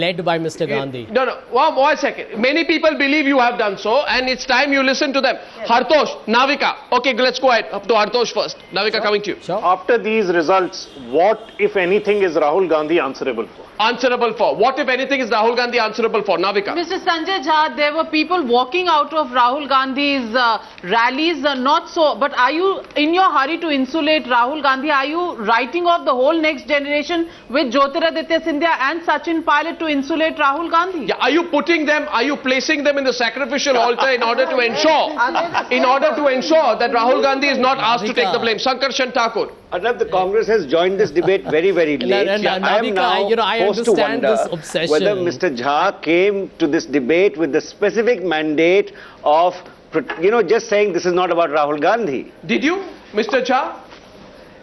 led by Mr. Gandhi. No, one second. Many people believe you have done so, and it's time you listen to them. Hartosh, Navika. Okay, let's go ahead. Up to Hartosh first. Navika, coming to you. Sure. After these results, what, if anything, is Rahul Gandhi answerable for? Answerable for? What, if anything, is Rahul Gandhi answerable for? Navika. Mr. Sanjay Jha, there were people walking out of Rahul Gandhi's rallies, not so. But are you, in your hurry to insulate Rahul Gandhi, are you writing off the whole next generation with Jyotiraditya Scindia and Sachin Pilot to insulate Rahul Gandhi? Yeah, are you placing them in the sacrificial altar in order to ensure that Rahul Gandhi is not asked to take the blame? Sankarshan Thakur. Arnab, the Congress has joined this debate very, very late. I am now forced to wonder whether Mr. Jha came to this debate with the specific mandate of, just saying this is not about Rahul Gandhi. Did you, Mr. Jha?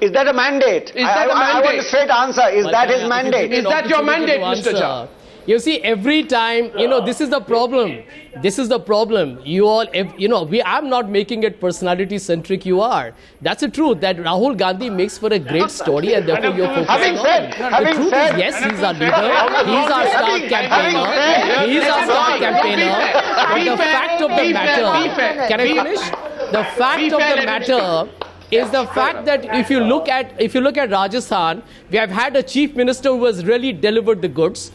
Is that a mandate? I want a straight answer. Is that his mandate? Is that your mandate, Mr. Jha? You see, every time, this is the problem. This is the problem. You all, I'm not making it personality-centric, you are. That's the truth, that Rahul Gandhi makes for a great story and therefore you're focusing on. The truth is, yes, he's our leader. He's our star campaigner. He's our star campaigner. But the fact of the matter, can I finish? The fact of the matter is the fact that if you look at Rajasthan, we have had a chief minister who has really delivered the goods,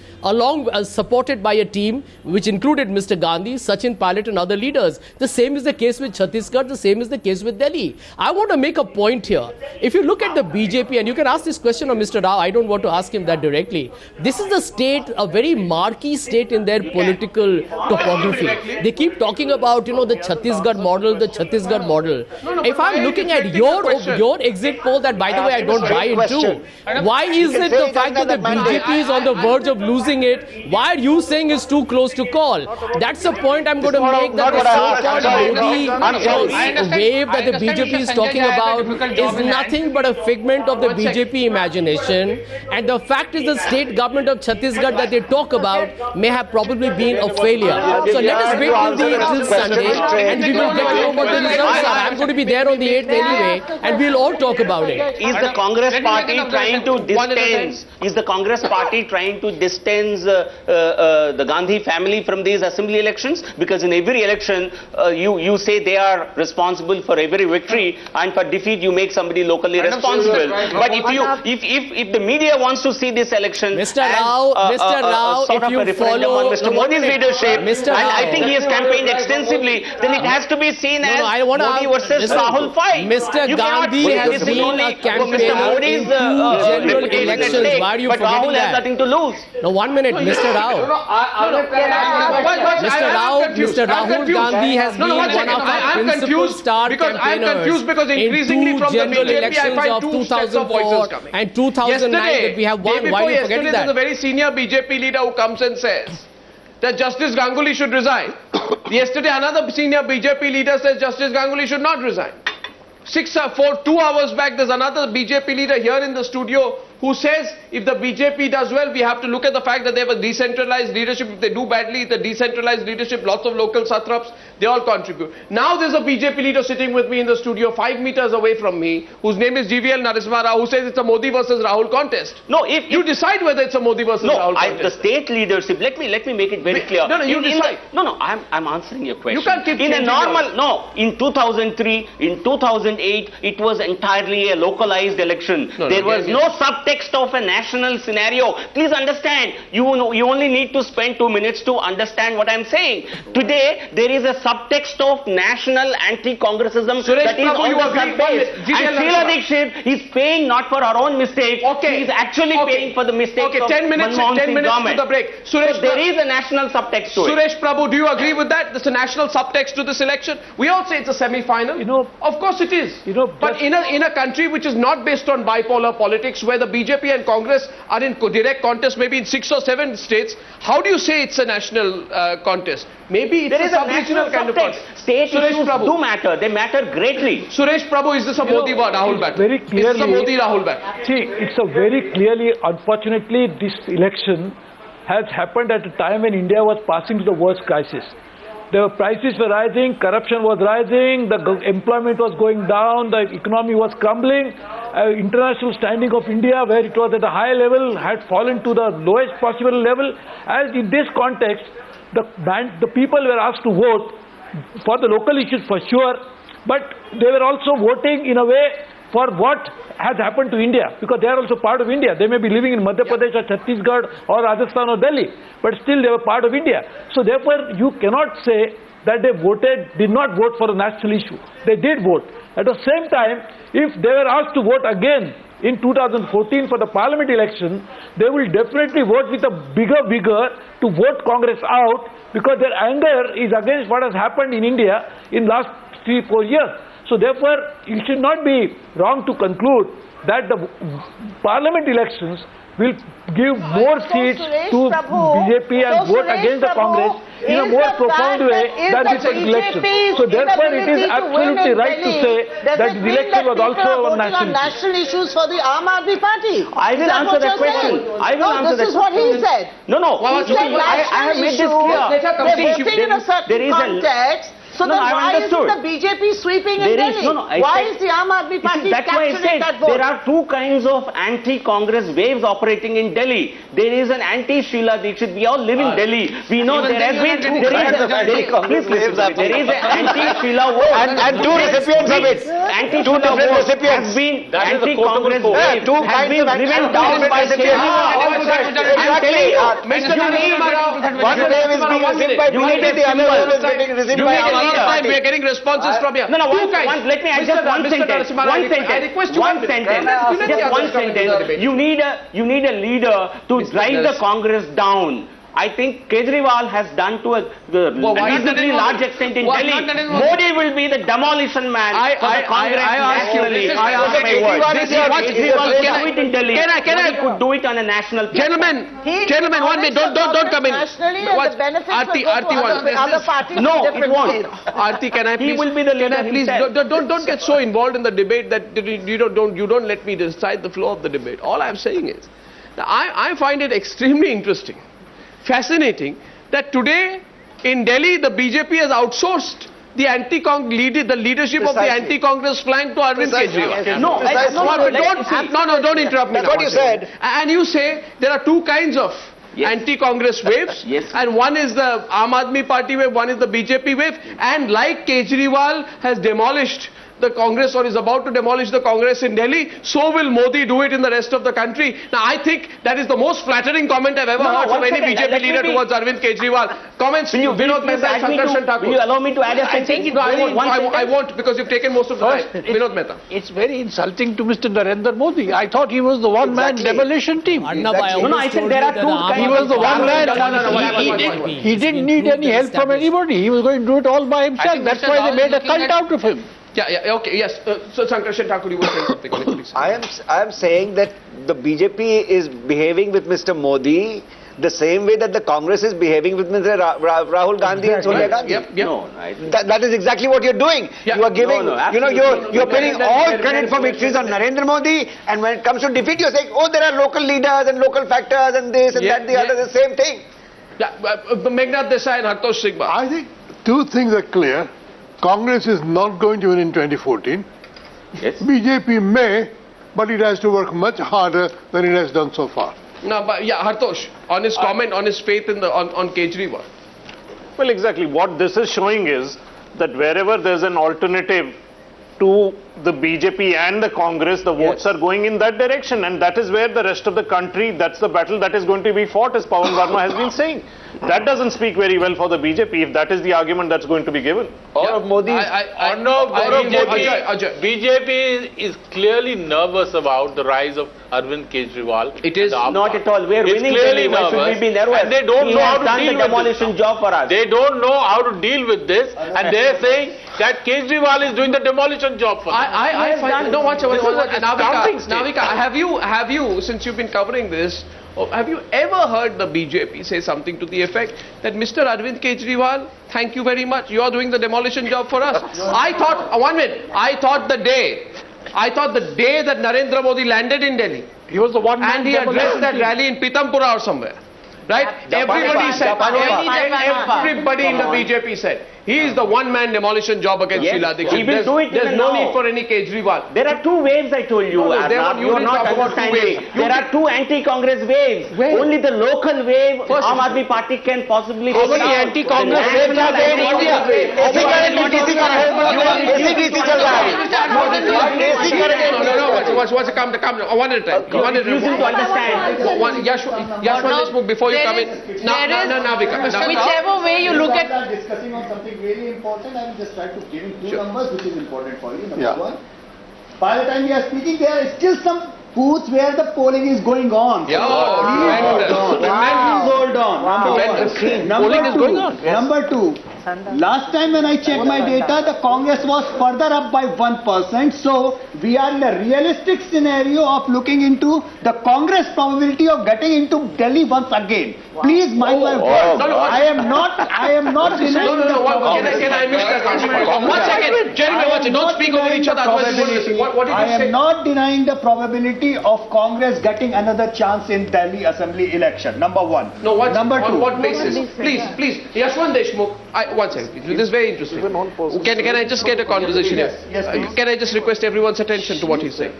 supported by a team which included Mr. Gandhi, Sachin Pilot and other leaders. The same is the case with Chhattisgarh, the same is the case with Delhi. I want to make a point here. If you look at the BJP, and you can ask this question of Mr. Rao, I don't want to ask him that directly. This is the state, a very marquee state in their political topography. They keep talking about, the Chhattisgarh model, If I'm looking at your exit poll, that by the way I don't buy into, why is it the fact that the BJP is on the verge of losing it? Why are you saying it's too close to call? That's the point I'm going to make, that the so-called Modi wave that the BJP is talking about is nothing but a figment of the BJP imagination, and the fact is the state government of Chhattisgarh that they talk about may have probably been a failure. So let us wait till Sunday and we will get to know what the results are. I'm going to be there on the 8th anyway, and we'll all talk about it. Is the Congress party trying to distance? Is the Congress party trying to distance the Gandhi family from these assembly elections? Because in every election, you say they are responsible for every victory, and for defeat you make somebody locally responsible. But if the media wants to see this election, Mr. Rao, sort of a referendum on Mr. Modi's leadership, and I think he has campaigned extensively, then it has to be seen as Modi versus Rahul fight. Mr. Gandhi has been a campaigner in 2 general elections. Why are you forgetting Rahul that? has nothing to lose. No, 1 minute, Mr. Rao. Mr. Rahul Gandhi has been one of our principal star campaigners in 2 general elections of 2004 and 2009 that we have won. Why are you forgetting that? There's a very senior BJP leader who comes and says that Justice Ganguly should resign. Yesterday, another senior BJP leader says Justice Ganguly should not resign. 2 hours back, there's another BJP leader here in the studio who says if the BJP does well, we have to look at the fact that they have a decentralized leadership. If they do badly, the decentralized leadership, lots of local satraps, they all contribute. Now there's a BJP leader sitting with me in the studio 5 meters away from me, whose name is GVL Narasimha Rao, who says it's a Modi versus Rahul contest. No, if you decide whether it's a Modi versus Rahul contest. The state leadership, let me make it very clear. You decide. I'm answering your question. You can't keep in a normal, in 2003, in 2008, it was entirely a localized election. There was no subtext of a national scenario. Please understand, you only need to spend 2 minutes to understand what I'm saying. Today, there is a subtext of national anti-congressism that is on the surface. And Sheila Dikshit is paying not for her own mistake, he is actually paying for the mistakes of 10 minutes to the break. Suresh, so there is a national subtext to it. Suresh Prabhu, do you agree with that? There's a national subtext to this election. We all say it's a semi-final. Of course it is. But in a country which is not based on bipolar politics, where the BJP and Congress are in direct contest, maybe in 6 or 7 states, how do you say it's a national contest? Maybe it's a sub-regional kind of contest. State issues do matter. They matter greatly. Suresh Prabhu, is this a Modi Rahul battle? Very clearly, is this a Modi Rahul battle? See, it's a very clearly, unfortunately, this election has happened at a time when India was passing through the worst crisis. the prices were rising, corruption was rising, the employment was going down, the economy was crumbling. International standing of India, where it was at a high level, had fallen to the lowest possible level. As in this context, the people were asked to vote for the local issues for sure, but they were also voting in a way for what has happened to India, because they are also part of India. They may be living in Madhya Pradesh or Chhattisgarh or Rajasthan or Delhi, but still they were part of India. So therefore, you cannot say that they did not vote for a national issue. They did vote. At the same time, if they were asked to vote again in 2014 for the parliament election, they will definitely vote with a bigger to vote Congress out, because their anger is against what has happened in India in last 3-4 years. So therefore, it should not be wrong to conclude that the parliament elections will give more seats to BJP and vote against the Congress in a more profound way than this election. So therefore, it is absolutely right to say that the election was also a national issue. issues for the Arnab Party. I will answer that question. I will answer that question. This is what he said. No. I have made this clear. They're voting in a certain context. So then why is the BJP sweeping in Delhi? Why is the Aam Aadmi Party capturing that vote? There are two kinds of anti-Congress waves operating in Delhi. There is an anti-Sheila Dikshit. We all live in Delhi. We know there has been... There is an anti-Sheila vote. And two recipients of it. Two different recipients. Anti-Congress wave has been driven down by the I'm telling you, Mr. One wave is being received by BJP, the other wave is getting received by we are getting responses from here. No, let me add just one sentence. One sentence. You need a leader to drive the Congress down. I think Kejriwal has done to a reasonably large extent in Delhi. Modi will be the demolition man for the Congress nationally. Kejriwal can do it in Delhi. Modi could do it on a national platform. Gentlemen, 1 minute. Don't come in. Aarti wants. No, it won't. Aarti, can I please? He will be the leader himself. Don't get so involved in the debate that you don't let me decide the flow of the debate. All I'm saying is, I find it extremely interesting, fascinating, that today in Delhi the BJP has outsourced the leadership of the anti-Congress flank to Arvind Kejriwal. No, don't interrupt me. That's what you said. And you say there are two kinds of anti-Congress waves, and one is the Aam Aadmi Party wave, one is the BJP wave, and like Kejriwal has demolished the Congress or is about to demolish the Congress in Delhi, so will Modi do it in the rest of the country. Now I think that is the most flattering comment I've ever heard from any BJP leader towards Arvind Kejriwal. Comments, Vinod Mehta and Sankarshan Thakur. Will you allow me to add a sentence? No, I won't, because you've taken most of the time. Vinod Mehta. It's very insulting to Mr. Narendra Modi. I thought he was the one-man demolition team. Arnab, I said there are two. He was the one man. He didn't need any help from anybody. He was going to do it all by himself. That's why they made a cult out of him. Okay, yes. So Sankarshan Thakur, you were saying something on it, please. I am saying that the BJP is behaving with Mr. Modi the same way that the Congress is behaving with Mr. Rahul Gandhi and Sonia Gandhi. No, that is exactly what you're doing. You are giving, you're pinning all credit for victories on Narendra Modi, and when it comes to defeat, you're saying, oh, there are local leaders and local factors and this and that, the other, the same thing. Meghnad Desai and Hartosh Singh. I think two things are clear. Congress is not going to win in 2014. Yes. BJP may, but it has to work much harder than it has done so far. No, but Hartosh, on his comment, on his faith in on Kejriwal. Well, exactly. What this is showing is that wherever there's an alternative to the BJP and the Congress, the votes are going in that direction, and that is where the rest of the country, that's the battle that is going to be fought, as Pawan Verma has been saying. That doesn't speak very well for the BJP, if that is the argument that's going to be given. BJP is clearly nervous about the rise of Arvind Kejriwal. It is not at all. We are winning. Clearly Why should we be nervous? And they don't know how to deal with this. demolition job for us. They don't know how to deal with this, and they're saying that Kejriwal is doing the demolition job for them. Navika, have you, since you've been covering this, have you ever heard the BJP say something to the effect that Mr. Arvind Kejriwal, thank you very much, you are doing the demolition job for us? I thought the day that Narendra Modi landed in Delhi, He was the one man and he addressed that rally in Pitampura or somewhere, right? Everybody said, everybody in the BJP said, he is the one-man demolition job against Sheila Dikshit. He will do it. There's no need for any Kejriwal. There are two waves, I told you. Arnab. You are not understanding. There are two anti-Congress waves. Only the local wave, Aam Aadmi Party can possibly. How many anti-Congress waves are there in India? Come down. One at a time. One at a time. To understand. Yashwant Deshmukh, before you come in. Whichever way you look at. Discussing on something really important, I will just try to give you two numbers which is important for you. Number one, by the time we are speaking, there are still some booths where the polling is going on. Yeah, Please hold on. Number two, last time when I checked my data, the Congress was further up by 1%. So we are in a realistic scenario of looking into the Congress probability of getting into Delhi once again. Please mind my words. I am not denying the probability. Can I miss that? One second. Gentlemen, don't speak over each other. I am not denying the probability of Congress getting another chance in Delhi Assembly election. Number one. No, Number two. on what basis? Please. Yashwant Deshmukh, one second. This is very interesting. Can I just get a conversation here? Yes, please. Can I just request everyone's attention to what he's saying?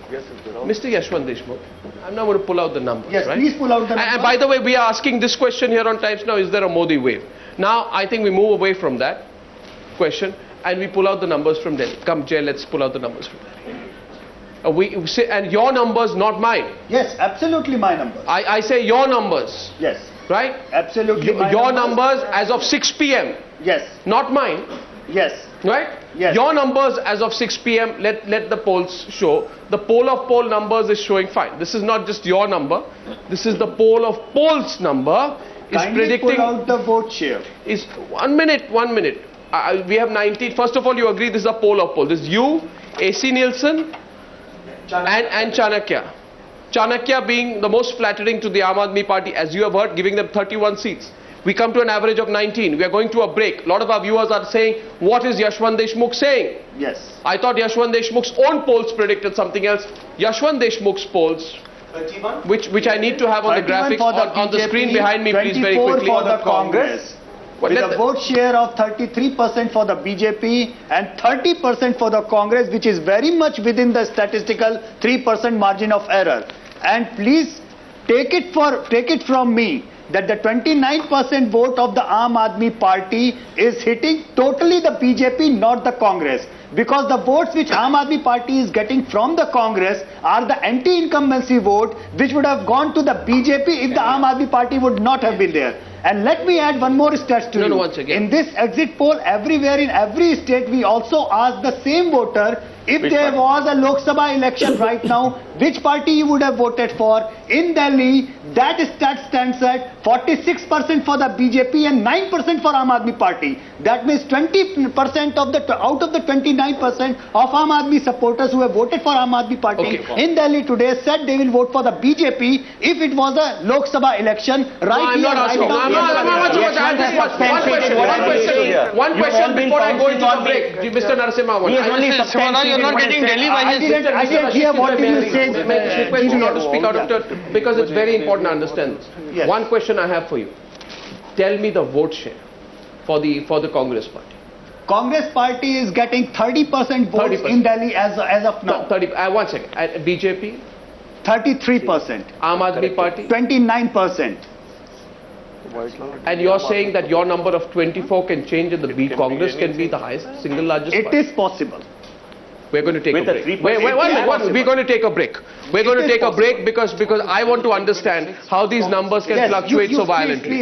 Mr. Yashwant Deshmukh, I'm now going to pull out the numbers. Yes, right? please pull out the numbers. And by the way, we are asking this question here on Times Now, is there a Modi wave? Now, I think we move away from that question and we pull out the numbers from Delhi. Come, Jay, let's pull out the numbers from Delhi. We say, and your numbers, not mine. Yes, absolutely my numbers. I say your numbers. Yes. Right? Absolutely my your numbers as of 6 p.m. Yes. Not mine. Yes. Right? Yes. Your numbers as of 6 p.m. Let the polls show. The poll of poll numbers is showing fine. This is not just your number. This is the poll of polls number. Is Kindly predicting. pull out the vote share. Is 1 minute. We have 19. First of all, you agree this is a poll of poll. This is you, AC Nielsen, and Chanakya. Chanakya being the most flattering to the Aam Aadmi Party, as you have heard, giving them 31 seats. We come to an average of 19. We are going to a break. A lot of our viewers are saying, what is Yashwant Deshmukh saying? Yes. I thought Yashwant Deshmukh's own polls predicted something else. Yashwant Deshmukh's polls, which I need to have on the graphics, on the screen behind me, please, very quickly. for the Congress. With a vote share of 33% for the BJP and 30% for the Congress, which is very much within the statistical 3% margin of error. And please take it from me that the 29% vote of the Aam Aadmi Party is hitting totally the BJP, not the Congress. Because the votes which Aam Aadmi Party is getting from the Congress are the anti-incumbency vote, which would have gone to the BJP if the Aam Aadmi Party would not have been there. And let me add one more stat to you. Once again. In this exit poll, everywhere in every state, we also ask the same voter, if there was a Lok Sabha election right now, which party you would have voted for. In Delhi, that stat stands at 46% for the BJP and 9% for Aam Aadmi Party. That means 20% of out of the 29% of Aam Aadmi supporters who have voted for Aam Aadmi Party in Delhi today said they will vote for the BJP if it was a Lok Sabha election right here, right now. One question before I go into the break. Mr. Narasimha, you're not getting Delhi by I didn't hear what you said. Request you not to speak out of turn because it's very important to understand this. Yes. One question I have for you. Tell me the vote share for the Congress party. Congress party is getting 30% votes 30%. In Delhi as of now. 30. One second. BJP? 33%. Aam Aadmi Party? 29%. And you're saying that your number of 24 can change and the Congress can be the highest, single largest party? It is possible. We're going to take a break. We're going to take a break. We're going to take a break because I want to understand how these numbers can fluctuate so violently.